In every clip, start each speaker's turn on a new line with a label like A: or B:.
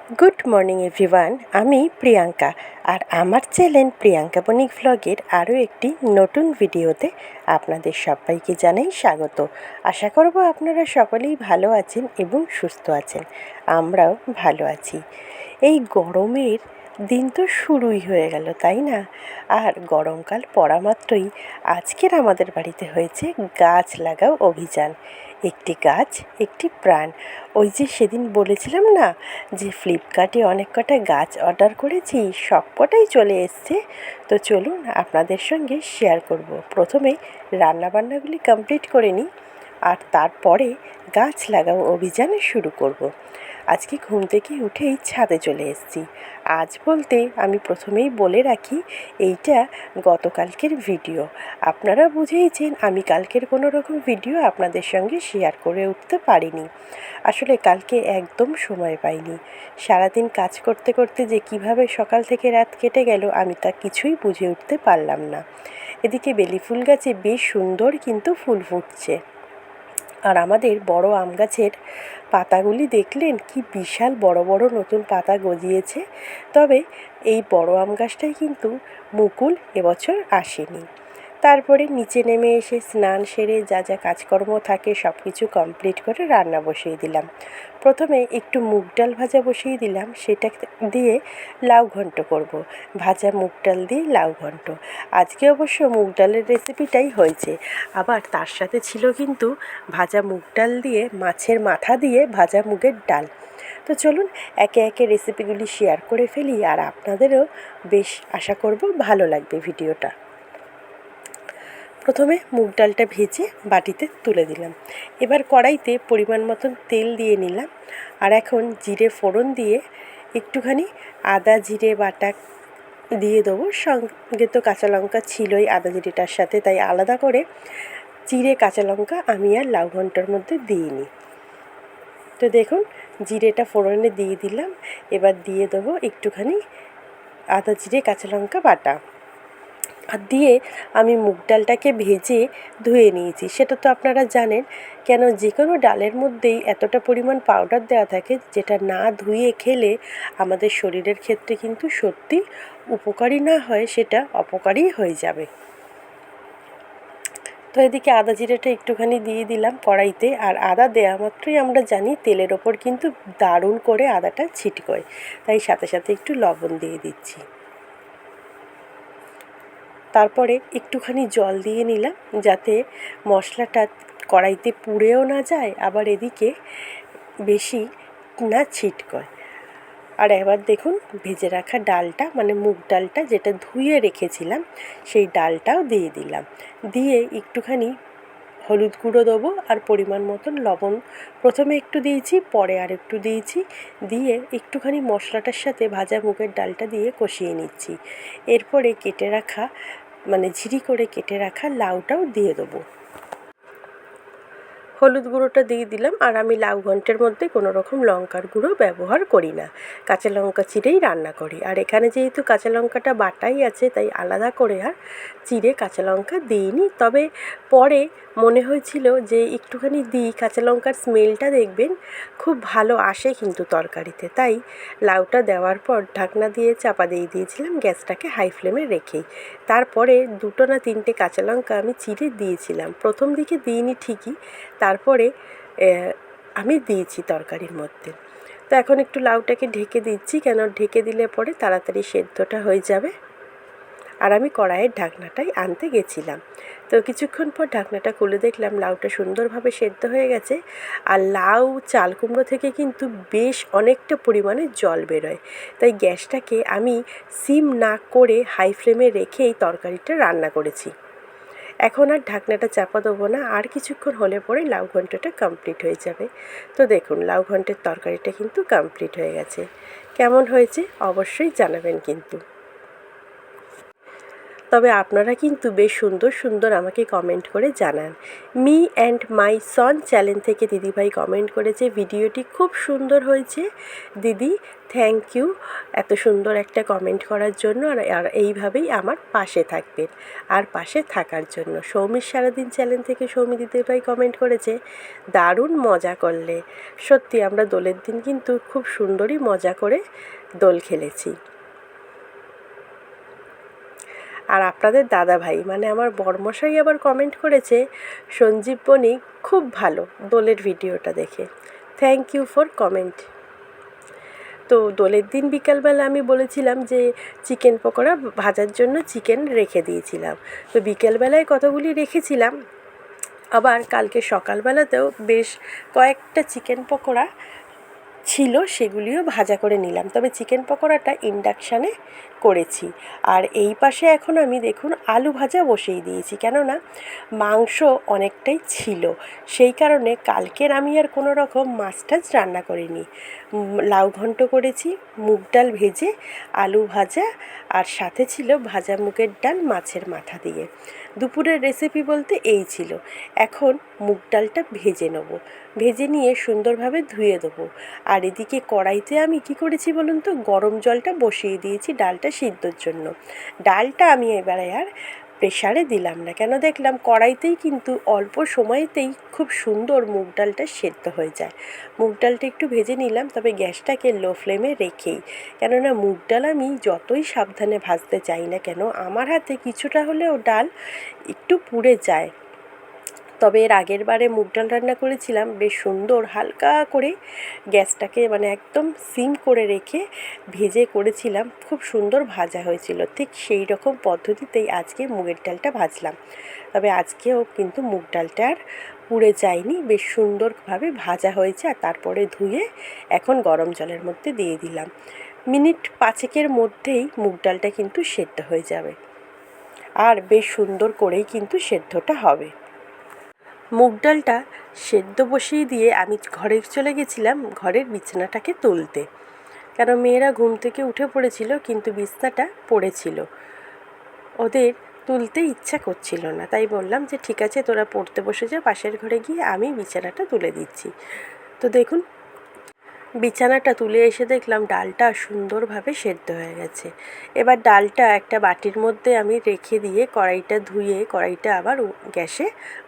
A: Good morning everyone, আমি প্রিয়াঙ্কা আর আমার channel Priyanka বণিক ভ্লগের আরও একটি নতুন ভিডিওতে আপনাদের সবাইকে জানাই স্বাগত। আশা করব আপনারা সকলেই ভালো আছেন এবং সুস্থ আছেন। আমরাও ভালো আছি। এই গরমের দিন তো শুরুই হয়ে গেল, তাই না? আর গরমকাল পড়া মাত্রই আজকের আমাদের বাড়িতে হয়েছে গাছ লাগাও অভিযান। একটি গাছ একটি প্রাণ। ওই যে সেদিন বলেছিলাম না যে ফ্লিপকার্টে অনেক কটা গাছ অর্ডার করেছি, সব কটাই চলে এসছে। তো চলুন আপনাদের সঙ্গে শেয়ার করব। প্রথমে রান্নাবান্নাগুলি কমপ্লিট করে নিই আর তারপরে গাছ লাগাও অভিযান শুরু করব। আজকে ঘুম থেকে উঠেই ছাদে চলে এসেছি। আজ বলতে আমি প্রথমেই বলে রাখি, এইটা গতকালকের ভিডিও। আপনারা বুঝেইছেন আমি কালকের কোনো রকম ভিডিও আপনাদের সঙ্গে শেয়ার করে উঠতে পারিনি। আসলে কালকে একদম সময় পাইনি। সারাদিন কাজ করতে করতে যে কিভাবে সকাল থেকে রাত কেটে গেল আমি তা কিছুই বুঝে উঠতে পারলাম না। এদিকে বেলি ফুল গাছে বেশ সুন্দর কিন্তু ফুল ফুটছে। আর আমাদের বড় আম গাছের পাতাগুলি দেখলেন কি বিশাল বড় বড় নতুন পাতা গজিয়েছে। তবে এই বড় আম গাছটাই কিন্তু মুকুল এবছর আসেনি। তারপরে নিচে নেমে এসে স্নান সেরে যা যা কাজকর্ম থাকে সব কিছু কমপ্লিট করে রান্না বসিয়ে দিলাম। প্রথমে একটু মুগ ডাল ভাজা বসিয়ে দিলাম, সেটা দিয়ে লাউ ঘন্ট করব। ভাজা মুগ ডাল দিয়ে লাউ ঘন্ট। আজকে অবশ্য মুগ ডালের রেসিপিটাই হয়েছে। আবার তার সাথে ছিল কিন্তু ভাজা মুগ ডাল দিয়ে মাছের মাথা দিয়ে ভাজা মুগের ডাল। তো চলুন একে একে রেসিপিগুলি শেয়ার করে ফেলি, আর আপনাদেরও বেশ আশা করব ভালো লাগবে ভিডিওটা। প্রথমে মুগ ডালটা ভেজে বাটিতে তুলে দিলাম। এবার কড়াইতে পরিমাণ মতন তেল দিয়ে নিলাম। আর এখন জিরে ফোড়ন দিয়ে একটুখানি আদা জিরে বাটা দিয়ে দেবো। সঙ্গে তো কাঁচা লঙ্কা ছিলই আদা জিরেটার সাথে, তাই আলাদা করে জিরে কাঁচা লঙ্কা আমি আর লাউ ঘন্টার মধ্যে দিইনি। তো দেখুন জিরেটা ফোড়নে দিয়ে দিলাম। এবার দিয়ে দেবো একটুখানি আদা জিরে কাঁচা লঙ্কা বাটা। আর দিয়ে আমি মুগ ডালটাকে ভেজে ধুয়ে নিয়েছি। সেটা তো আপনারা জানেন, কেন যে কোনো ডালের মধ্যেই এতটা পরিমাণ পাউডার দেওয়া থাকে যেটা না ধুয়ে খেলে আমাদের শরীরের ক্ষেত্রে কিন্তু সত্যি উপকারী না হয়, সেটা অপকারী হয়ে যাবে। তো এদিকে আদা জিরেটা একটুখানি দিয়ে দিলাম কড়াইতে। আর আদা দেওয়া মাত্রই আমরা জানি তেলের ওপর কিন্তু দারুণ করে আদাটা ছিটকোয়, তাই সাথে সাথে একটু লবণ দিয়ে দিচ্ছি। তারপরে একটুখানি জল দিয়ে নিলাম যাতে মশলাটা কড়াইতে পুড়েও না যায়, আবার এদিকে বেশি না ছিটকয়। আর এবার দেখুন ভেজে রাখা ডালটা মানে মুগ ডালটা যেটা ধুয়ে রেখেছিলাম সেই ডালটাও দিয়ে দিলাম। দিয়ে একটুখানি হলুদ গুঁড়ো দেবো আর পরিমাণ মতন লবণ প্রথমে একটু দিয়েছি, পরে আর একটু দিয়েছি। দিয়ে একটুখানি মশলাটার সাথে ভাজা মুগের ডালটা দিয়ে কষিয়ে নিচ্ছি। এরপরে কেটে রাখা মানে ঝিরি করে কেটে রাখা লাউটাও দিয়ে দেবো। হলুদ গুঁড়োটা দিয়ে দিলাম। আর আমি লাউ ঘন্টের মধ্যে কোনো রকম লঙ্কার গুঁড়ো ব্যবহার করি না, কাঁচা লঙ্কা চিরেই রান্না করি। আর এখানে যেহেতু কাঁচা লঙ্কাটা বাটাই আছে তাই আলাদা করে আর চিরে কাঁচা লঙ্কা দিইনি। তবে পরে মনে হয়েছিল যে একটুখানি দিই, কাঁচা লঙ্কার স্মেলটা দেখবেন খুব ভালো আসে কিন্তু তরকারিতে। তাই লাউটা দেওয়ার পর ঢাকনা দিয়ে চাপা দিয়ে দিয়েছিলাম গ্যাসটাকে হাই ফ্লেমে রেখেই। তারপরে দুটো না তিনটে কাঁচা লঙ্কা আমি চিরে দিয়েছিলাম। প্রথম দিকে দিইনি ঠিকই, তারপরে আমি দিয়েছি তরকারির মধ্যে। তো এখন একটু লাউটাকে ঢেকে দিচ্ছি, কেন ঢেকে দিলে পরে তাড়াতাড়ি সেদ্ধটা হয়ে যাবে। আর আমি কড়াইয়ের ঢাকনাটাই আনতে গেছিলাম। তো কিছুক্ষণ পর ঢাকনাটা খুলে দেখলাম লাউটা সুন্দরভাবে সেদ্ধ হয়ে গেছে। আর লাউ চাল কুমড়ো থেকে কিন্তু বেশ অনেকটা পরিমাণে জল বেরোয়, তাই গ্যাসটাকে আমি সিম না করে হাই ফ্লেমে রেখেই তরকারিটা রান্না করেছি। এখন আর ঢাকনাটা চাপা দেবো না, আর কিছুক্ষণ হলে পরে লাউ ঘন্টটা কমপ্লিট হয়ে যাবে। তো দেখুন লাউ ঘন্টের তরকারিটা কিন্তু কমপ্লিট হয়ে গেছে। কেমন হয়েছে অবশ্যই জানাবেন কিন্তু। তবে আপনারা কিন্তু বেশ সুন্দর সুন্দর আমাকে কমেন্ট করে জানান। Me and my Son channel থেকে দিদিভাই কমেন্ট করেছে, ভিডিওটি খুব সুন্দর হয়েছে দিদি, থ্যাংক ইউ এত সুন্দর একটা কমেন্ট করার জন্য, আর এইভাবেই আমার পাশে থাকবেন আর পাশে থাকার জন্য। সৌমির সারাদিন চ্যানেল থেকে সৌমি দিদিভাই কমেন্ট করেছে, দারুণ মজা করলে। সত্যি আমরা দোলের দিন কিন্তু খুব সুন্দরই মজা করে দোল খেলেছি। আর আপনাদের দাদা ভাই মানে আমার বড়মশাই আবার কমেন্ট করেছে, সঞ্জীব বণিক খুব ভালো দোলের ভিডিওটা দেখে, থ্যাংক ইউ ফর কমেন্ট। তো দোলের দিন বিকালবেলা আমি বলেছিলাম যে চিকেন পকোড়া ভাজার জন্য চিকেন রেখে দিয়েছিলাম, তো বিকেলবেলায় কতগুলি রেখেছিলাম, আবার কালকে সকালবেলাতেও বেশ কয়েকটা চিকেন পকোড়া ছিল, সেগুলিও ভাজা করে নিলাম। তবে চিকেন পকোড়াটা ইন্ডাকশানে করেছি। আর এই পাশে এখন আমি দেখুন আলু ভাজা বসিয়ে দিয়েছি, কেননা মাংস অনেকটাই ছিল, সেই কারণে কালকের আমি আর কোনো রকম মাছ টাছ রান্না করিনি। লাউ ঘন্ট করেছি, মুগ ডাল ভেজে, আলু ভাজা, আর সাথে ছিল ভাজা মুগের ডাল মাছের মাথা দিয়ে। দুপুরের রেসিপি বলতে এই ছিল। এখন মুগ ডালটা ভেজে নেব, ভেজে নিয়ে সুন্দরভাবে ধুয়ে দেবো। আর এদিকে কড়াইতে আমি কি করেছি বলুন তো, গরম জলটা বসিয়ে দিয়েছি ডালটা সিদ্ধর জন্য। ডালটা আমি এবারে আর প্রেসারে দিলাম না, কেন দেখলাম কড়াইতেই কিন্তু অল্প সময়তেই খুব সুন্দর মুগ ডালটা সেদ্ধ হয়ে যায়। মুগ ডালটা একটু ভেজে নিলাম, তবে গ্যাসটাকে লো ফ্লেমে রেখেই, কেননা মুগ ডাল আমি যতই সাবধানে ভাজতে চাই না কেন আমার হাতে কিছুটা হলেও ডাল একটু পুড়ে যায়। তবে এর আগের বারে মুগ ডাল রান্না করেছিলাম বেশ সুন্দর হালকা করে গ্যাসটাকে মানে একদম সিম করে রেখে ভেজে করেছিলাম, খুব সুন্দর ভাজা হয়েছিল। ঠিক সেই রকম পদ্ধতিতেই আজকে মুগের ডালটা ভাজলাম, তবে আজকেও কিন্তু মুগ ডালটা আর পুড়ে যায়নি, বেশ সুন্দরভাবে ভাজা হয়েছে। আর তারপরে ধুয়ে এখন গরম জলের মধ্যে দিয়ে দিলাম, মিনিট 5-এর মধ্যেই মুগ ডালটা কিন্তু সেদ্ধ হয়ে যাবে, আর বেশ সুন্দর করেই কিন্তু সেদ্ধটা হবে। মুগ ডালটা সেদ্ধ বসিয়ে দিয়ে আমি ঘরে চলে গেছিলাম ঘরের বিছানাটাকে তুলতে, কারণ মেয়েরা ঘুম থেকে উঠে পড়েছিল কিন্তু বিছানাটা পড়েছিল, ওদের তুলতে ইচ্ছা করছিল না, তাই বললাম যে ঠিক আছে তোরা পড়তে বসে যা, পাশের ঘরে গিয়ে আমি বিছানাটা তুলে দিচ্ছি। তো দেখুন বিছানাটা তুলে এসে দেখলাম ডালটা সুন্দরভাবে সেদ্ধ হয়ে গেছে। এবার ডালটা একটা বাটির মধ্যে আমি রেখে দিয়ে কড়াইটা ধুয়ে কড়াইটা আবার গ্যাসে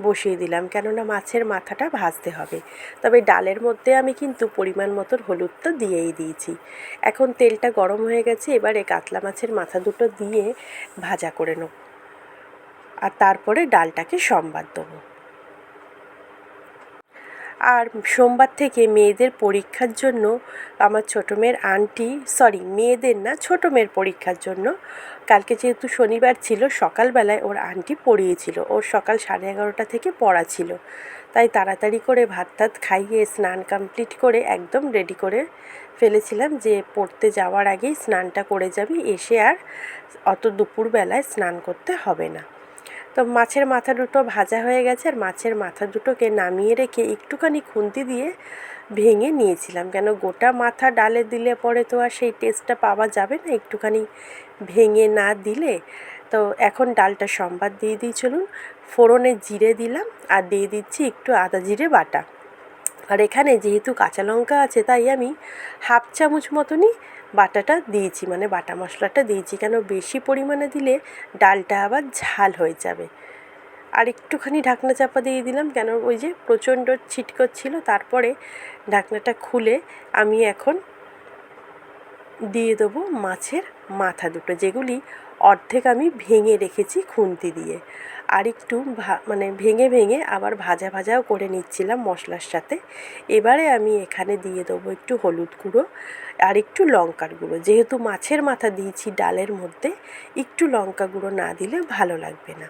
A: বসিয়ে দিলাম, কেননা মাছের মাথাটা ভাজতে হবে। তবে ডালের মধ্যে আমি কিন্তু পরিমাণ মতো হলুদটা দিয়েই দিয়েছি। এখন তেলটা গরম হয়ে গেছে, এবারে কাতলা মাছের মাথা দুটো দিয়ে ভাজা করে নেব, আর তারপরে ডালটাকে সম্বাদ দেবো। আর সোমবার থেকে মেয়েদের পরীক্ষার জন্য আমার ছোটো মেয়ের আন্টি, মেয়েদের না, ছোটো মেয়ের পরীক্ষার জন্য কালকে যেহেতু শনিবার ছিল সকালবেলায় ওর আন্টি পড়িয়েছিল, ওর সকাল 11:30 থেকে পড়া ছিল, তাই তাড়াতাড়ি করে ভাত টাত খাইয়ে স্নান কমপ্লিট করে একদম রেডি করে ফেলেছিলাম যে পড়তে যাওয়ার আগেই স্নানটা করে যাবি, এসে আর অত দুপুরবেলায় স্নান করতে হবে না। তো মাছের মাথা দুটো ভাজা হয়ে গেছে, আর মাছের মাথা দুটোকে নামিয়ে রেখে একটুখানি খুন্তি দিয়ে ভেঙে নিয়েছিলাম, কেন গোটা মাথা ডালে দিলে পরে তো আর সেই টেস্টটা পাওয়া যাবে না একটুখানি ভেঙে না দিলে। তো এখন ডালটা সম্বাদ দিয়ে দিই চলুন। ফোড়নে জিরে দিলাম আর দিয়ে দিচ্ছি একটু আদা জিরে বাটা, আর এখানে যেহেতু কাঁচা লঙ্কা আছে তাই আমি 1/2 চামচ মতনই বাটাটা দিয়েছি, মানে বাটা মশলাটা দিয়েছি, কেন বেশি পরিমাণে দিলে ডালটা আবার ঝাল হয়ে যাবে। আর একটুখানি ঢাকনা চাপা দিয়ে দিলাম, কেন ওই যে প্রচণ্ড ছিটকচ্ছিল। তারপরে ঢাকনাটা খুলে আমি এখন দিয়ে দেবো মাছের মাথা দুটো, যেগুলি অর্ধেক আমি ভেঙে রেখেছি খুন্তি দিয়ে, আর একটু মানে ভেঙে ভেঙে আবার ভাজা ভাজাও করে নিচ্ছিলাম মশলার সাথে। এবারে আমি এখানে দিয়ে দেবো একটু হলুদ গুঁড়ো আর একটু লঙ্কার গুঁড়ো, যেহেতু মাছের মাথা দিয়েছি ডালের মধ্যে, একটু লঙ্কা গুঁড়ো না দিলে ভালো লাগবে না।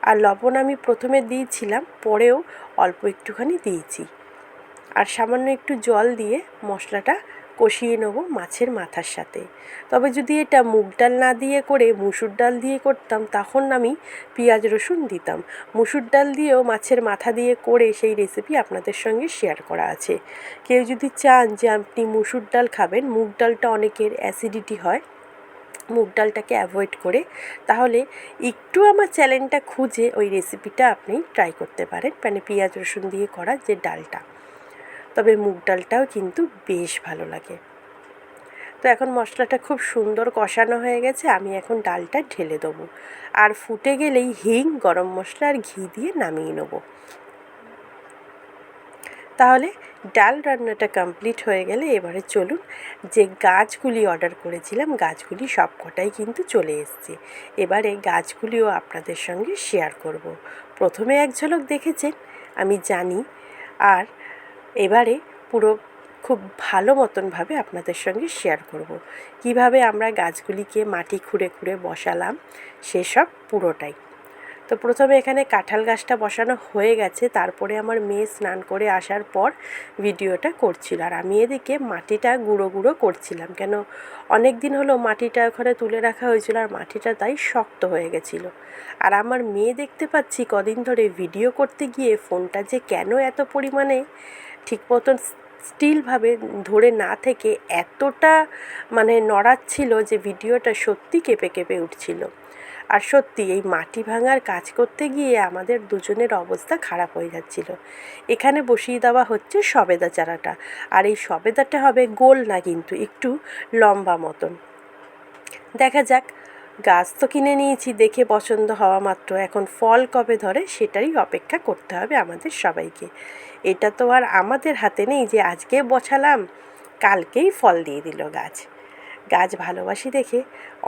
A: আর লবণ আমি প্রথমে দিয়েছিলাম, পরেও অল্প একটুখানি দিয়েছি, আর সামান্য একটু জল দিয়ে মশলাটা কষিয়ে নেব মাছের মাথার সাথে। তবে যদি এটা মুগ ডাল না দিয়ে করে মুসুর ডাল দিয়ে করতাম তখন আমি পেঁয়াজ রসুন দিতাম। মুসুর ডাল দিয়েও মাছের মাথা দিয়ে করে সেই রেসিপি আপনাদের সঙ্গে শেয়ার করা আছে। কেউ যদি চান যে আপনি মুসুর ডাল খাবেন, মুগ ডালটা অনেকের অ্যাসিডিটি হয়, মুগ ডালটাকে অ্যাভয়েড করে, তাহলে একটু আমার চ্যানেলটা খুঁজে ওই রেসিপিটা আপনি ট্রাই করতে পারেন, মানে পেঁয়াজ রসুন দিয়ে করা যে ডালটা। তবে মুগ ডালটাও কিন্তু বেশ ভালো লাগে। তো এখন মশলাটা খুব সুন্দর কষানো হয়ে গেছে, আমি এখন ডালটা ঢেলে দেবো। আর ফুটে গেলেই হিং, গরম মশলা আর ঘি দিয়ে নামিয়ে নেবো। তাহলে ডাল রান্নাটা কমপ্লিট হয়ে গেলে এবারে চলুন, যে গাছগুলি অর্ডার করেছিলাম গাছগুলি সব কটাই কিন্তু চলে এসছে। এবারে গাছগুলিও আপনাদের সঙ্গে শেয়ার করব। প্রথমে এক ঝলক দেখেছেন, আমি জানি। আর এবারে পুরো খুব ভালো মতনভাবে আপনাদের সঙ্গে শেয়ার করব। কিভাবে আমরা গাছগুলিকে মাটি খুঁড়ে খুঁড়ে বসালাম সেসব পুরোটাই। তো প্রথমে এখানে কাঁঠাল গাছটা বসানো হয়ে গেছে, তারপরে আমার মেয়ে স্নান করে আসার পর ভিডিওটা করছিল, আর আমি এদিকে মাটিটা গুঁড়ো গুঁড়ো করছিলাম। কেন, অনেক দিন হলো মাটিটা ওখানে তুলে রাখা হয়েছিল আর মাটিটা তাই শক্ত হয়ে গেছিলো। আর আমার মেয়ে দেখতে পাচ্ছি কদিন ধরে ভিডিও করতে গিয়ে ফোনটা যে কেন এত পরিমাণে ঠিক মতন স্টিলভাবে ধরে না থেকে এতটা মানে নড়াচ্ছিল যে ভিডিওটা সত্যি কেঁপে কেঁপে উঠছিল। আর সত্যি এই মাটি ভাঙার কাজ করতে গিয়ে আমাদের দুজনের অবস্থা খারাপ হয়ে যাচ্ছিল। এখানে বসিয়ে দেওয়া হচ্ছে সবেদা চারাটা, আর এই সবেদাটা হবে গোল না, কিন্তু একটু লম্বা মতন। দেখা যাক, গাছ তো কিনে নিয়েছি, দেখে পছন্দ হওয়া মাত্র, এখন ফল কবে ধরে সেটারই অপেক্ষা করতে হবে আমাদের সবাইকে। এটা তো আর আমাদের হাতে নেই যে আজকে বসালাম কালকেই ফল দিয়ে দিল গাছ। গাছ ভালোবাসি দেখে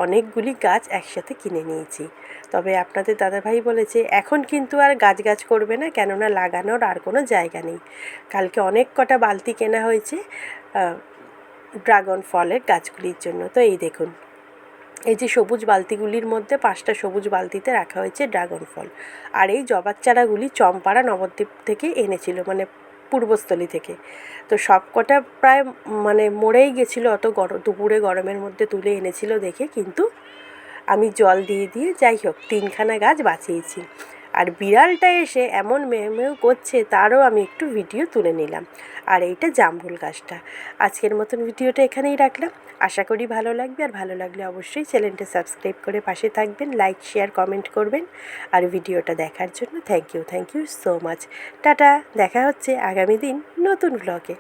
A: অনেকগুলি গাছ একসাথে কিনে নিয়েছি। তবে আপনাদের দাদাভাই বলেছে এখন কিন্তু আর গাছ করবে না, কেননা লাগানোর আর কোনো জায়গা নেই। কালকে অনেক কটা বালতি কেনা হয়েছে ড্রাগন ফলের গাছগুলির জন্য। তো এই দেখুন, এই যে সবুজ বালতিগুলির মধ্যে 5টা সবুজ বালতিতে রাখা হয়েছে ড্রাগন ফল। আর এই জবার চারাগুলি চম্পাড়া নবদ্বীপ থেকে এনেছিল, মানে পূর্বস্থলী থেকে। তো সব কটা প্রায় মানে মরেই গেছিলো, অত দুপুরে গরমের মধ্যে তুলে এনেছিল দেখে, কিন্তু আমি জল দিয়ে দিয়ে যাই হোক 3খানা গাছ বাঁচিয়েছি। আর বিড়ালটা এসে এমন মেউ করছে, তারও আমি একটু ভিডিও তুলে নিলাম। আর এইটা জামরুল গাছটা। আজকের মতন ভিডিওটা এখানেই রাখলাম, আশা করি ভালো লাগবে। আর ভালো লাগলে অবশ্যই চ্যানেলটা সাবস্ক্রাইব করে পাশে থাকবেন, লাইক শেয়ার কমেন্ট করবেন। আর ভিডিওটা দেখার জন্য থ্যাংক ইউ সো মাচ। টাটা, দেখা হচ্ছে আগামী দিন নতুন ব্লগে।